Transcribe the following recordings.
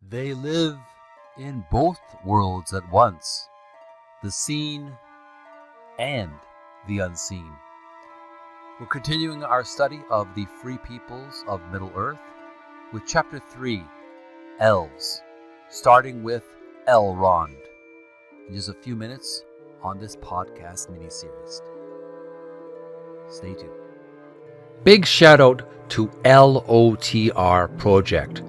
They live in both worlds at once, the seen and the unseen. We're continuing our study of the free peoples of Middle-earth with Chapter 3, Elves, starting with Elrond, in just a few minutes on this podcast mini-series. Stay tuned. Big shout out to LOTR project.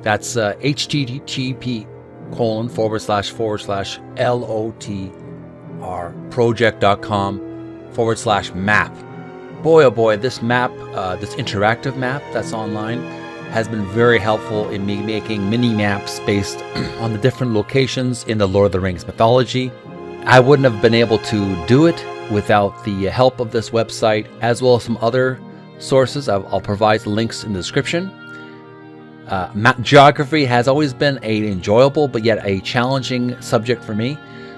That's http://LOTRproject.com/map. Boy, oh boy, this map, this interactive map that's online has been very helpful in me making mini maps based on the different locations in the Lord of the Rings mythology. I wouldn't have been able to do it without the help of this website, as well as some other sources. I'll provide links in the description. Map geography has always been an enjoyable but yet a challenging subject for me.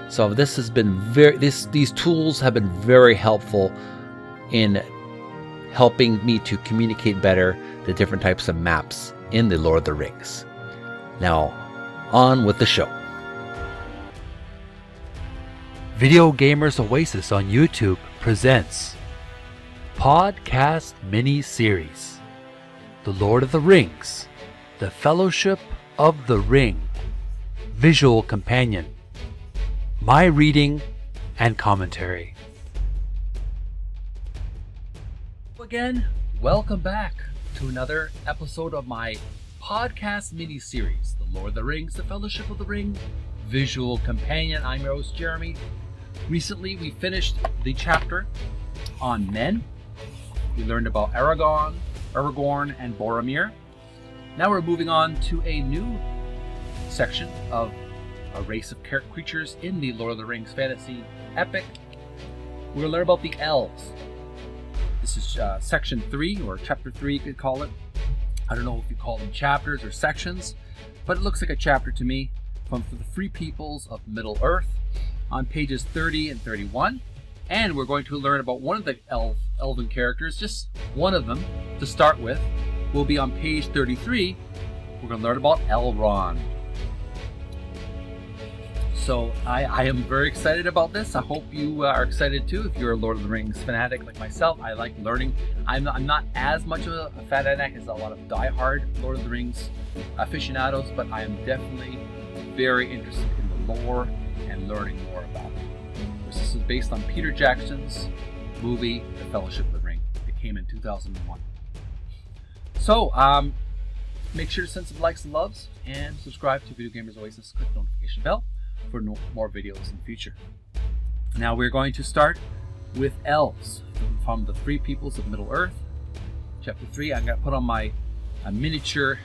So this has been these tools have been very helpful in helping me to communicate better the different types of maps in the Lord of the Rings. Now, on with the show. Video Gamers Oasis on YouTube presents podcast mini-series, The Lord of the Rings, The Fellowship of the Ring, Visual Companion, My Reading and Commentary. Again, welcome back to another episode of my podcast mini-series, The Lord of the Rings, The Fellowship of the Ring, Visual Companion. I'm your host, Jeremy. Recently, we finished the chapter on men. We learned about Aragorn, and Boromir. Now we're moving on to a new section of a race of creatures in the Lord of the Rings fantasy epic. We're going to learn about the Elves. This is section 3, or chapter 3 you could call it. I don't know if you call them chapters or sections, but it looks like a chapter to me from the free peoples of Middle-earth on pages 30 and 31. And we're going to learn about one of the Elven characters, just one of them to start with. Will be on page 33. We're going to learn about Elrond. So I am very excited about this. I hope you are excited too. If you're a Lord of the Rings fanatic like myself, I like learning. I'm not as much of a fanatic as a lot of diehard Lord of the Rings aficionados, but I am definitely very interested in the lore and learning more about it. This is based on Peter Jackson's movie, The Fellowship of the Ring. It came in 2001. So, make sure to send some likes and loves and subscribe to Video Gamers Oasis. Click the notification bell for more videos in the future. Now we're going to start with Elves from the Free Peoples of Middle-earth. Chapter 3. I'm going to put on my miniature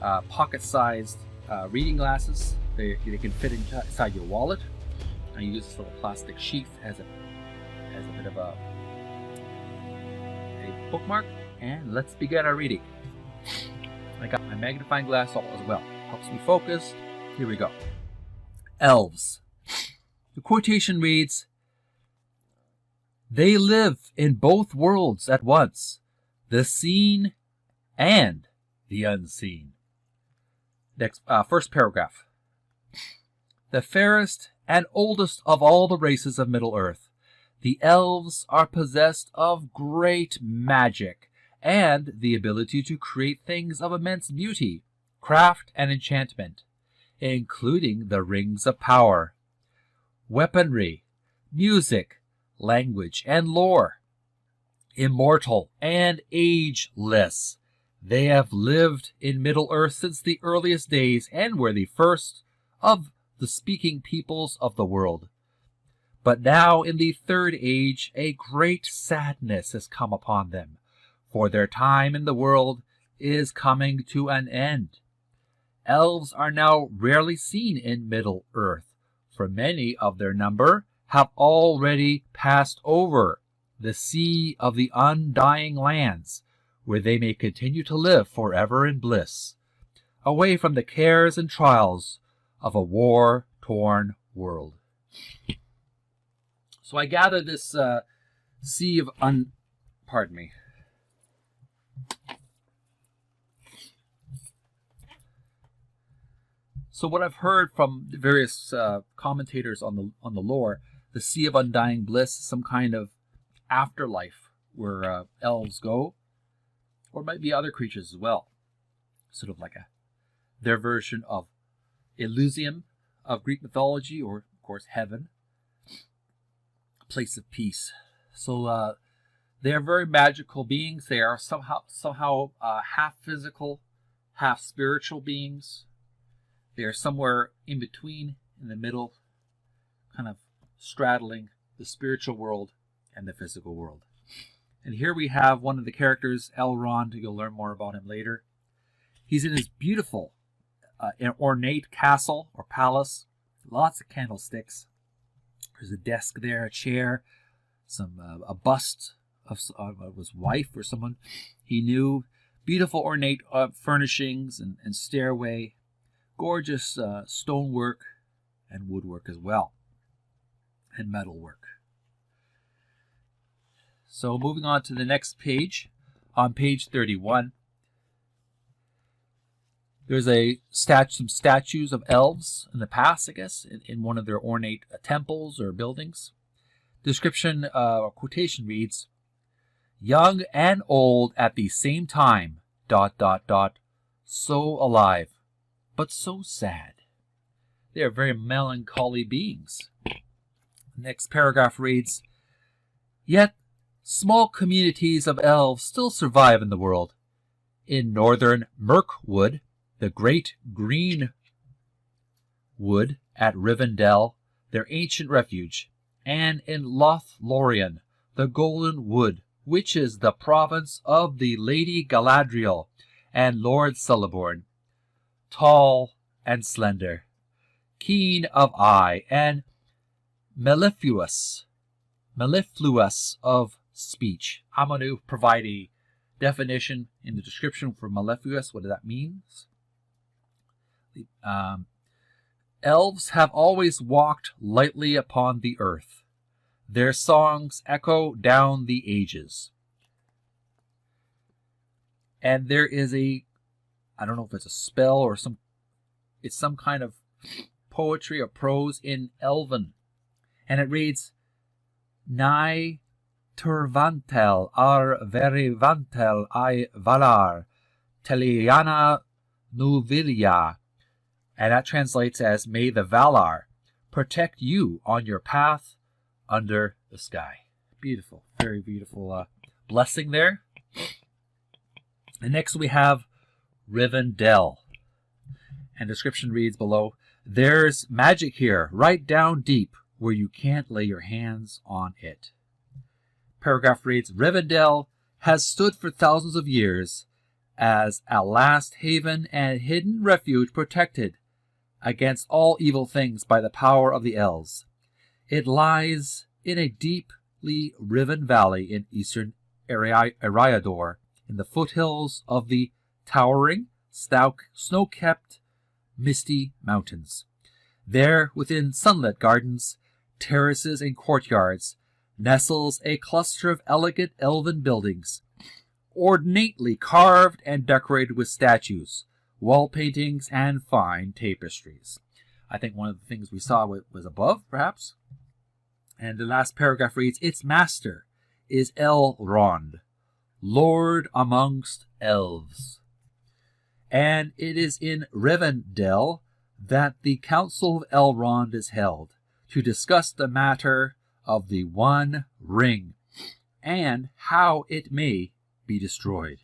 pocket-sized reading glasses. They can fit inside your wallet. I use this little plastic sheath as a bit of a bookmark. And let's begin our reading. I got my magnifying glass as well. Helps me focus. Here we go. Elves. The quotation reads, "They live in both worlds at once, the seen and the unseen." Next, first paragraph. "The fairest and oldest of all the races of Middle-earth, the Elves are possessed of great magic and the ability to create things of immense beauty, craft, and enchantment, including the rings of power, weaponry, music, language, and lore. Immortal and ageless, they have lived in Middle-earth since the earliest days and were the first of the speaking peoples of the world. But now in the third age, a great sadness has come upon them, for their time in the world is coming to an end. Elves are now rarely seen in Middle-earth, for many of their number have already passed over the sea of the undying lands, where they may continue to live forever in bliss, away from the cares and trials of a war-torn world." So I gather this sea of pardon me. So what I've heard from the various commentators on the lore, the Sea of Undying Bliss is some kind of afterlife where elves go, or it might be other creatures as well. Sort of like their version of Elysium of Greek mythology, or of course heaven, a place of peace. So they are very magical beings. They are somehow half physical, half spiritual beings. They are somewhere in between, in the middle, kind of straddling the spiritual world and the physical world. And here we have one of the characters, Elrond. You'll learn more about him later. He's in his beautiful ornate castle or palace. Lots of candlesticks. There's a desk there, a chair, a bust of his wife or someone he knew. Beautiful ornate furnishings and stairway. Gorgeous stonework and woodwork as well. And metalwork. So moving on to the next page. On page 31. There's some statues of elves in the past, I guess, in one of their ornate temples or buildings. Description or quotation reads, "Young and old at the same time, ... so alive, but so sad." They are very melancholy beings. Next paragraph reads, "Yet small communities of elves still survive in the world. In northern Mirkwood, the great green wood at Rivendell, their ancient refuge, and in Lothlórien, the golden wood, which is the province of the Lady Galadriel and Lord Celeborn, tall and slender, keen of eye, and mellifluous of speech." I'm going to provide a definition in the description for mellifluous, what that means. Elves have always walked lightly upon the earth. Their songs echo down the ages. And there is I don't know if it's a spell or it's some kind of poetry or prose in Elven. And it reads, "Nai turvantel ar verivantel I Valar, Teliana nuvilia." And that translates as, "May the Valar protect you on your path under the sky." Beautiful, very beautiful blessing there. And next we have Rivendell. And description reads below, "There's magic here, right down deep, where you can't lay your hands on it." Paragraph reads, "Rivendell has stood for thousands of years as a last haven and hidden refuge protected against all evil things by the power of the elves. It lies in a deeply riven valley in eastern Eriador, in the foothills of the towering, snow-capped Misty Mountains. There, within sunlit gardens, terraces, and courtyards, nestles a cluster of elegant elven buildings, ornately carved and decorated with statues, wall paintings, and fine tapestries." I think one of the things we saw was above, perhaps. And the last paragraph reads, "Its master is Elrond, lord amongst elves. And it is in Rivendell that the Council of Elrond is held, to discuss the matter of the One Ring, and how it may be destroyed."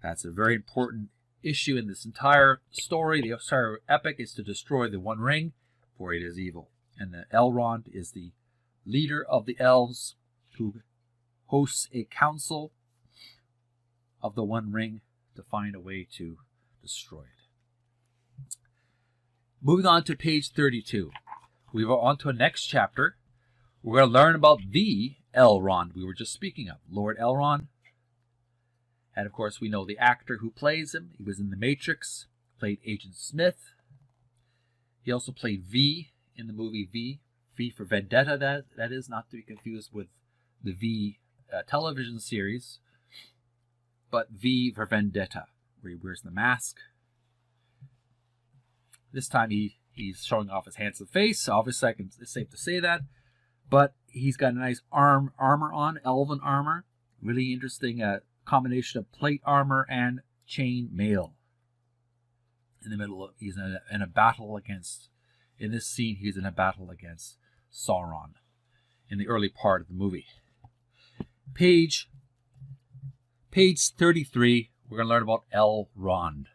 That's a very important issue in this entire story. The entire epic is to destroy the One Ring, for it is evil. And the Elrond is the leader of the elves who hosts a council of the One Ring to find a way to destroy it. Moving on to page 32. We are on to a next chapter. We're going to learn about the Elrond we were just speaking of, Lord Elrond. And of course, we know the actor who plays him. He was in The Matrix, played Agent Smith. He also played V in the movie V. V for Vendetta, that is, not to be confused with the V television series, but V for Vendetta, where he wears the mask. This time he's showing off his handsome face. Obviously, it's safe to say that. But he's got a nice armor on, elven armor. Really interesting combination of plate armor and chain mail. In the middle, he's in a battle against. In this scene, he's in a battle against Sauron. In the early part of the movie. Page 33. We're going to learn about Elrond.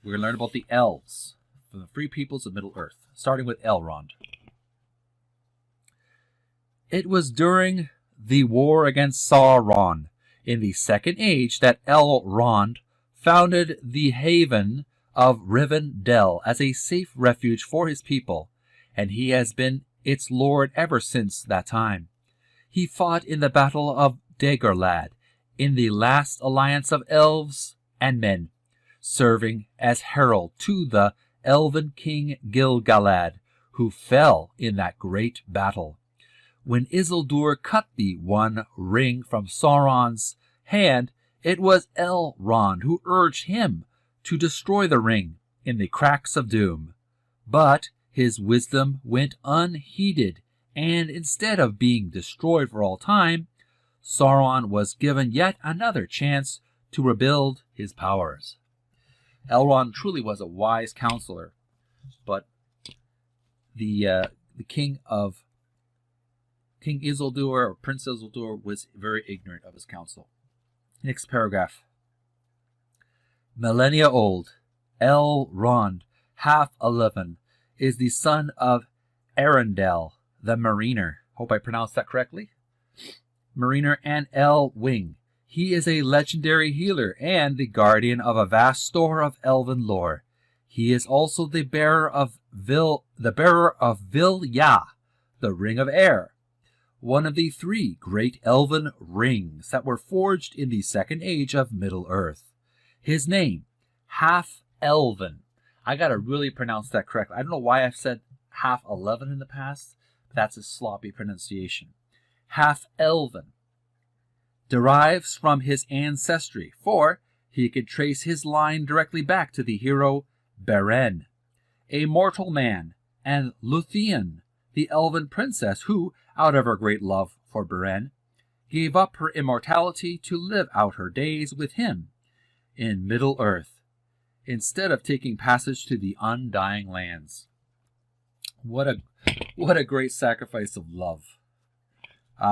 We're going to learn about the Elves from the free peoples of Middle-earth, starting with Elrond. It was during the war against Sauron in the Second Age that Elrond founded the haven of Rivendell as a safe refuge for his people, and he has been its lord ever since that time. He fought in the Battle of Dagorlad, in the last alliance of elves and men, serving as herald to the Elven king Gil-galad, who fell in that great battle. When Isildur cut the one ring from Sauron's hand, it was Elrond who urged him to destroy the ring in the cracks of doom. But his wisdom went unheeded, and instead of being destroyed for all time, Sauron was given yet another chance to rebuild his powers. Elrond truly was a wise counselor, but the King Isildur, or Prince Isildur, was very ignorant of his counsel. Next paragraph. Millennia old, Elrond, half-11, is the son of Arendelle, the Mariner. Hope I pronounced that correctly. Mariner and Elwing. He is a legendary healer and the guardian of a vast store of elven lore. He is also the bearer of Vil-ya, the Ring of Air, one of the 3 great elven rings that were forged in the Second Age of Middle-earth. His name, half-elven. I gotta really pronounce that correctly. I don't know why I've said half-11 in the past. That's a sloppy pronunciation. Half-elven derives from his ancestry, for he could trace his line directly back to the hero Beren, a mortal man, and Lúthien, the elven princess who, out of her great love for Beren, gave up her immortality to live out her days with him in Middle-earth, instead of taking passage to the undying lands. What a great sacrifice of love.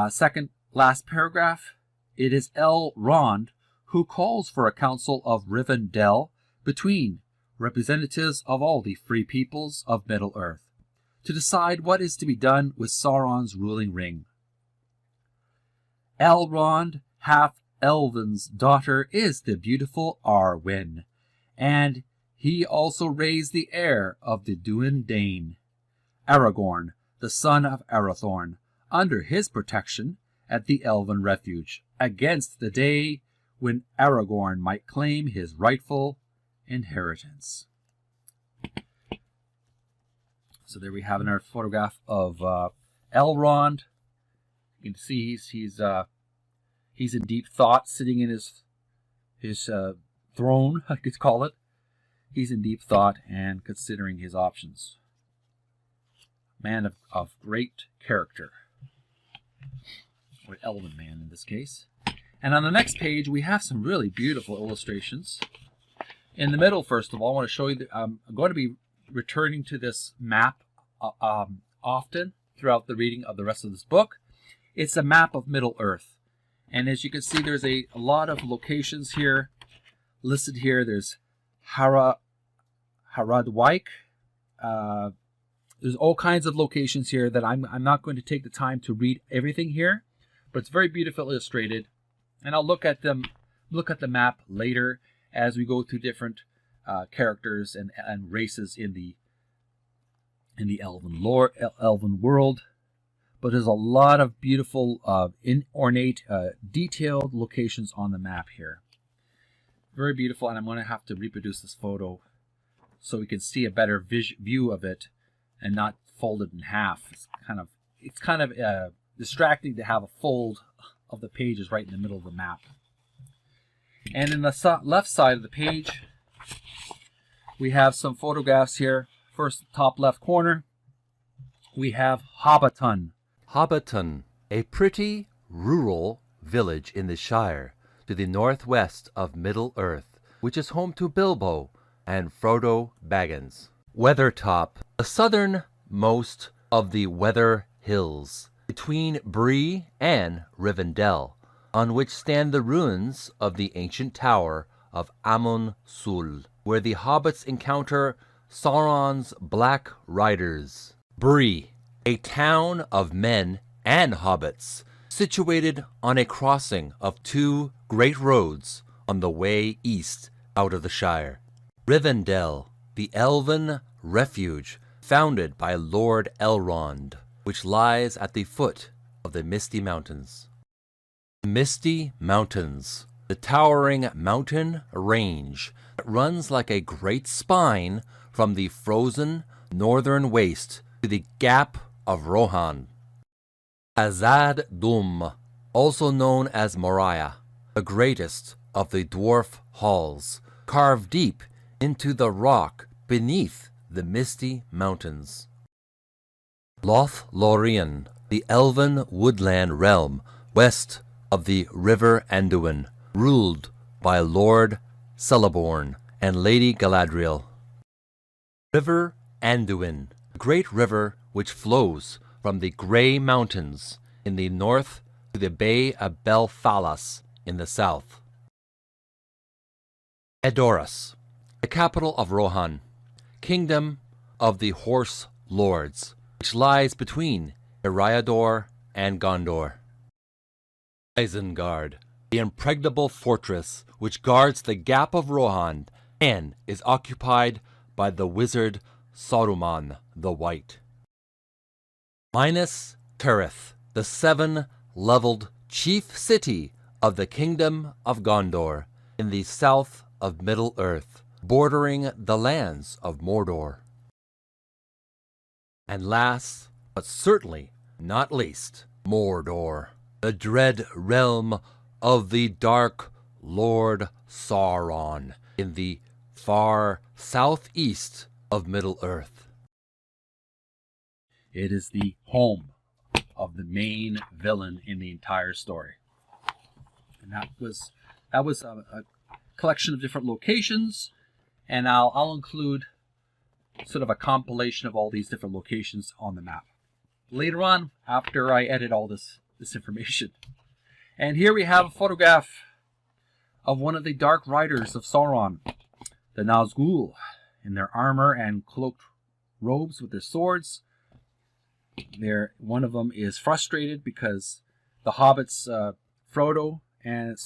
Second last paragraph. It is Elrond who calls for a council of Rivendell between representatives of all the free peoples of Middle-earth to decide what is to be done with Sauron's ruling ring. Elrond, half-elven's daughter, is the beautiful Arwen, and he also raised the heir of the Dunedain, Aragorn, the son of Arathorn, under his protection at the Elven refuge, against the day when Aragorn might claim his rightful inheritance. So there we have another photograph of Elrond. You can see he's in deep thought, sitting in his throne, I could call it. He's in deep thought and considering his options. Man of great character. Or elven man in this case. And on the next page, we have some really beautiful illustrations. In the middle, first of all, I want to show you that I'm going to be returning to this map often throughout the reading of the rest of this book. It's a map of Middle-earth. And as you can see, there's a lot of locations here listed here. There's Haradwaik. There's all kinds of locations here that I'm not going to take the time to read everything here, but it's very beautifully illustrated. And I'll look at the map later as we go through different characters and races in the Elven lore, Elven world. But there's a lot of beautiful, ornate, detailed locations on the map here. Very beautiful, and I'm going to have to reproduce this photo so we can see a better view of it and not fold it in half. It's kind of distracting to have a fold of the pages right in the middle of the map. And in the left side of the page, We have some photographs here. First, top left corner, we have Hobbiton. Hobbiton, a pretty rural village in the Shire to the northwest of Middle-earth, which is home to Bilbo and Frodo Baggins. Weathertop, the southernmost of the Weather Hills, between Bree and Rivendell, on which stand the ruins of the ancient tower of Amon-Sul, where the hobbits encounter Sauron's Black Riders. Bree, a town of men and hobbits, situated on a crossing of two great roads on the way east out of the Shire. Rivendell, the elven refuge founded by Lord Elrond, which lies at the foot of the Misty Mountains. Misty Mountains, the towering mountain range that runs like a great spine from the frozen northern waste to the Gap of Rohan. Khazad-dûm, also known as Moauro, the greatest of the dwarf halls, carved deep into the rock beneath the Misty Mountains. Lothlórien, the elven woodland realm west of the River Anduin, ruled by Lord Celeborn and Lady Galadriel. River Anduin, a great river which flows from the Grey Mountains in the north to the Bay of Belfalas in the south. Edoras, the capital of Rohan, kingdom of the Horse Lords, which lies between Eriador and Gondor. Isengard, the impregnable fortress which guards the Gap of Rohan and is occupied by the wizard Saruman the White. Minus Tirith, the seven-leveled chief city of the kingdom of Gondor in the south of Middle-earth, bordering the lands of Mordor. And last, but certainly not least, Mordor, the dread realm of the Dark Lord Sauron in the far southeast of Middle-earth. It is the home of the main villain in the entire story. And that was a collection of different locations, and I'll include sort of a compilation of all these different locations on the map later on after I edit all this information. And here we have a photograph of one of the Dark Riders of Sauron, the Nazgûl, in their armor and cloaked robes with their swords. One of them is frustrated because the hobbits, Frodo and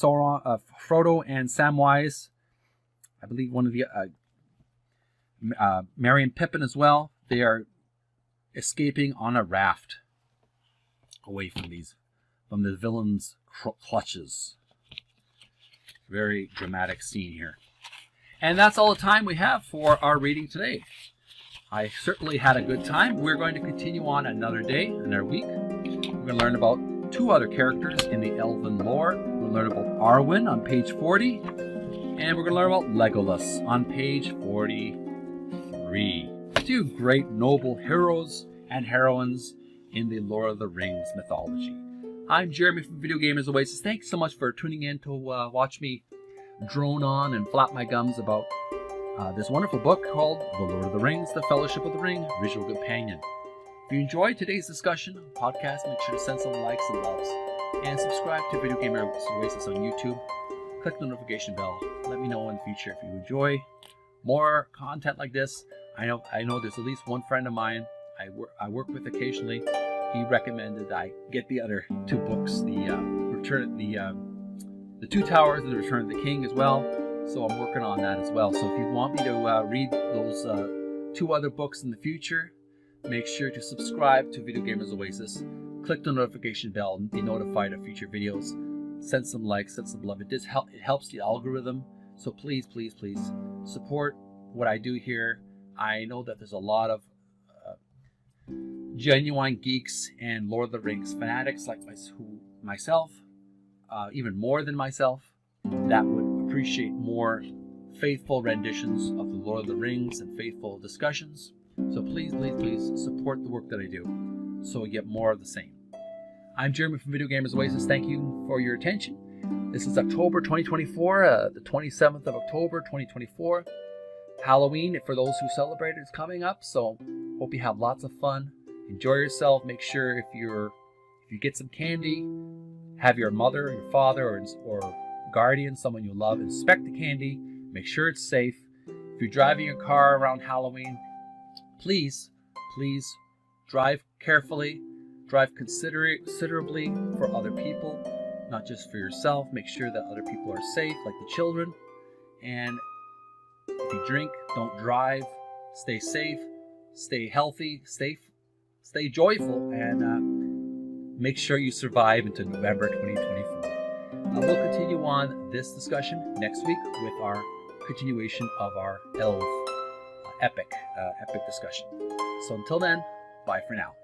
Samwise, I believe one of the Merry and Pippin as well, they are escaping on a raft away from the villain's clutches. Very dramatic scene here. And that's all the time we have for our reading today. I certainly had a good time. We're going to continue on another day, another week. We're going to learn about two other characters in the Elven lore. We'll learn about Arwen on page 40, and we're going to learn about Legolas on page 43. Two great noble heroes and heroines in the Lord of the Rings mythology. I'm Jeremy from Video Gamers Oasis. Thanks so much for tuning in to watch me drone on and flap my gums about this wonderful book called The Lord of the Rings, The Fellowship of the Ring, Visual Companion. If you enjoyed today's discussion podcast, make sure to send some likes and loves, and subscribe to Video Gamers Oasis on YouTube. Click the notification bell. Let me know in the future if you enjoy more content like this. I know there's at least one friend of mine I work with occasionally. He recommended I get the other two books, the Two Towers and the Return of the King as well. So I'm working on that as well. So if you want me to read those two other books in the future, make sure to subscribe to Video Gamers Oasis. Click the notification bell and be notified of future videos. Send some likes, send some love. It helps the algorithm. So please, please, please support what I do here. I know that there's a lot of genuine geeks and Lord of the Rings fanatics like myself, even more than myself, that would appreciate more faithful renditions of the Lord of the Rings and faithful discussions. So please, please, please support the work that I do so we get more of the same. I'm Jeremy from Video Gamers Oasis. Thank you for your attention. This is October 2024, the 27th of October 2024. Halloween, for those who celebrate it, is coming up, so hope you have lots of fun. Enjoy yourself. Make sure if you get some candy, have your mother, your father, or guardian, someone you love, inspect the candy. Make sure it's safe. If you're driving your car around Halloween, please drive carefully. Drive considerably for other people, not just for yourself. Make sure that other people are safe, like the children. And if you drink, don't drive. Stay safe, stay healthy, stay joyful, and make sure you survive into November 2024. We'll continue on this discussion next week with our continuation of our Elf epic discussion. So until then, bye for now.